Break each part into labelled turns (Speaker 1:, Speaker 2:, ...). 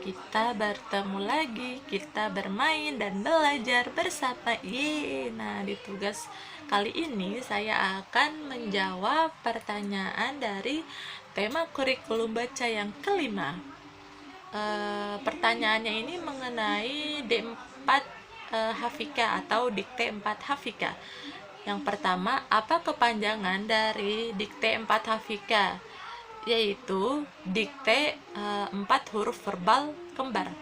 Speaker 1: kita bertemu lagi, kita bermain dan belajar bersama. Nah, di tugas kali ini saya akan menjawab pertanyaan dari tema kurikulum baca yang kelima. Pertanyaannya ini mengenai D4 Hafika atau dikte 4 Hafika. Yang pertama, apa kepanjangan dari dikte 4 Hafika? Yaitu dikte 4 huruf verbal kembar.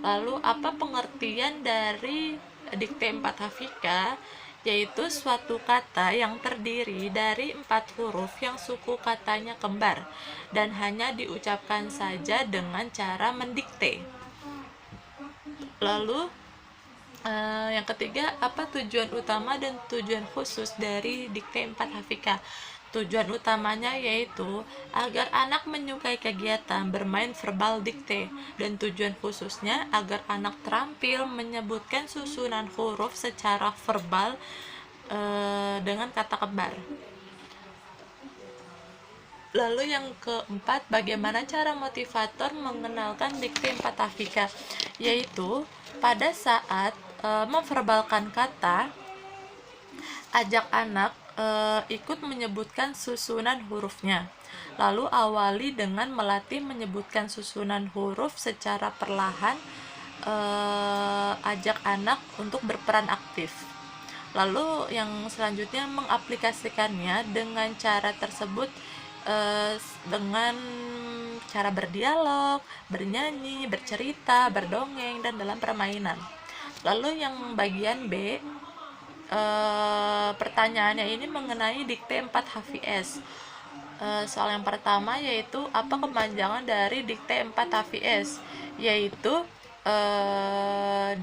Speaker 1: Lalu apa pengertian dari dikte 4 Hafika? Yaitu suatu kata yang terdiri dari 4 huruf yang suku katanya kembar dan hanya diucapkan saja dengan cara mendikte. Lalu yang ketiga, apa tujuan utama dan tujuan khusus dari dikte 4 Hafika? Tujuan utamanya yaitu agar anak menyukai kegiatan bermain verbal dikte, dan tujuan khususnya agar anak terampil menyebutkan susunan huruf secara verbal dengan kata kembar. Lalu yang keempat, bagaimana cara motivator mengenalkan dikte 4 Hafika? Yaitu pada saat memverbalkan kata, ajak anak ikut menyebutkan susunan hurufnya. Lalu awali dengan melatih menyebutkan susunan huruf secara perlahan. Ajak anak untuk berperan aktif. Lalu yang selanjutnya, mengaplikasikannya dengan cara tersebut dengan cara berdialog, bernyanyi, bercerita, berdongeng, dan dalam permainan. Lalu yang bagian B, pertanyaannya ini mengenai dikte 4 HVS. Soal yang pertama yaitu apa kepanjangan dari dikte 4 HVS? Yaitu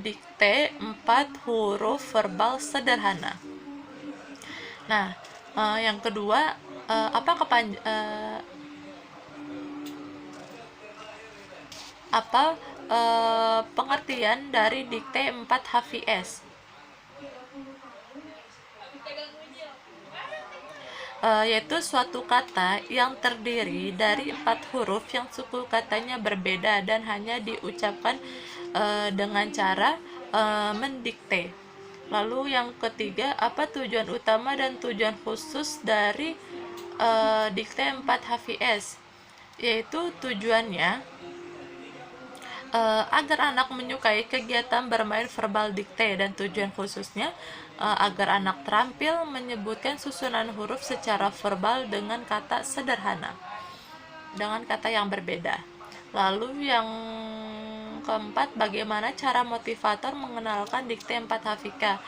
Speaker 1: dikte 4 huruf verbal sederhana. Nah, yang kedua, apa pengertian dari dikte 4 HVS? Yaitu suatu kata yang terdiri dari 4 huruf yang suku katanya berbeda dan hanya diucapkan dengan cara mendikte. Lalu yang ketiga, apa tujuan utama dan tujuan khusus dari dikte 4 HVS? Yaitu tujuannya agar anak menyukai kegiatan bermain verbal dikte, dan tujuan khususnya agar anak terampil menyebutkan susunan huruf secara verbal dengan kata sederhana, dengan kata yang berbeda. Lalu yang keempat, bagaimana cara motivator mengenalkan dikte 4 Hafika?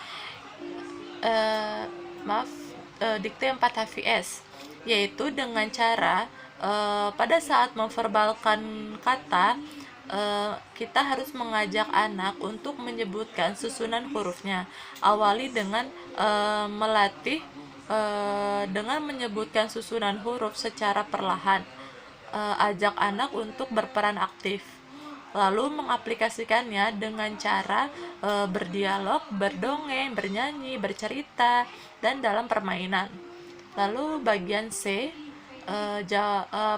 Speaker 1: Dikte 4 HVS, yaitu dengan cara pada saat memverbalkan kata, kita harus mengajak anak untuk menyebutkan susunan hurufnya. Awali dengan melatih dengan menyebutkan susunan huruf secara perlahan. Ajak anak untuk berperan aktif. Lalu mengaplikasikannya dengan cara berdialog, berdongeng, bernyanyi, bercerita, dan dalam permainan. Lalu bagian C,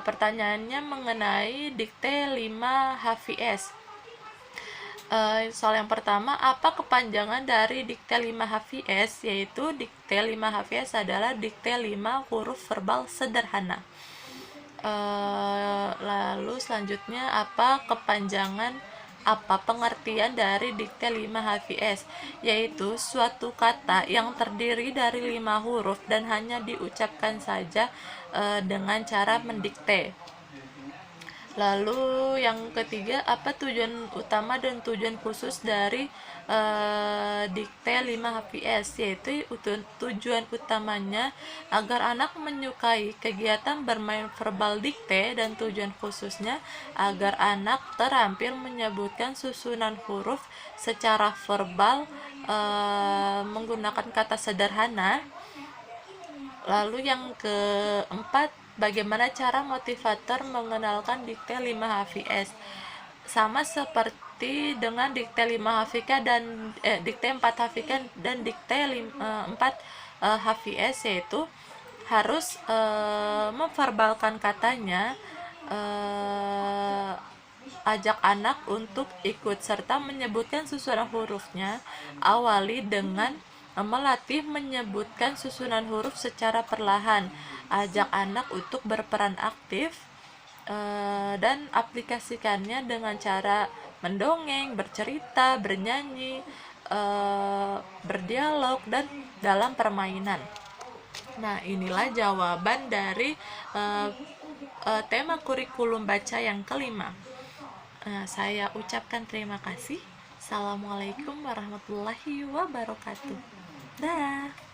Speaker 1: pertanyaannya mengenai dikte 5 HVS. Soal yang pertama, apa kepanjangan dari dikte 5 HVS? Yaitu dikte 5 HVS adalah dikte 5 huruf verbal sederhana. Lalu selanjutnya, apa pengertian dari dikte 5 HVS? Yaitu suatu kata yang terdiri dari 5 huruf dan hanya diucapkan saja dengan cara mendikte. Lalu yang ketiga, apa tujuan utama dan tujuan khusus dari dikte 5 HVS? Yaitu tujuan utamanya agar anak menyukai kegiatan bermain verbal dikte, dan tujuan khususnya agar anak terampil menyebutkan susunan huruf secara verbal menggunakan kata sederhana. Lalu yang keempat, bagaimana cara motivator mengenalkan dikte 5 HVS? Sama seperti dengan dikte 5 HVK dan dikte 4 HVK dan dikte 4 HVS, yaitu harus memverbalkan katanya ajak anak untuk ikut serta menyebutkan susunan hurufnya. Awali dengan melatih menyebutkan susunan huruf secara perlahan. Ajak anak untuk berperan aktif dan aplikasikannya dengan cara mendongeng, bercerita, bernyanyi, berdialog, dan dalam permainan. Nah, inilah jawaban dari tema kurikulum baca yang kelima. Saya ucapkan terima kasih. Assalamualaikum warahmatullahi wabarakatuh. Dah.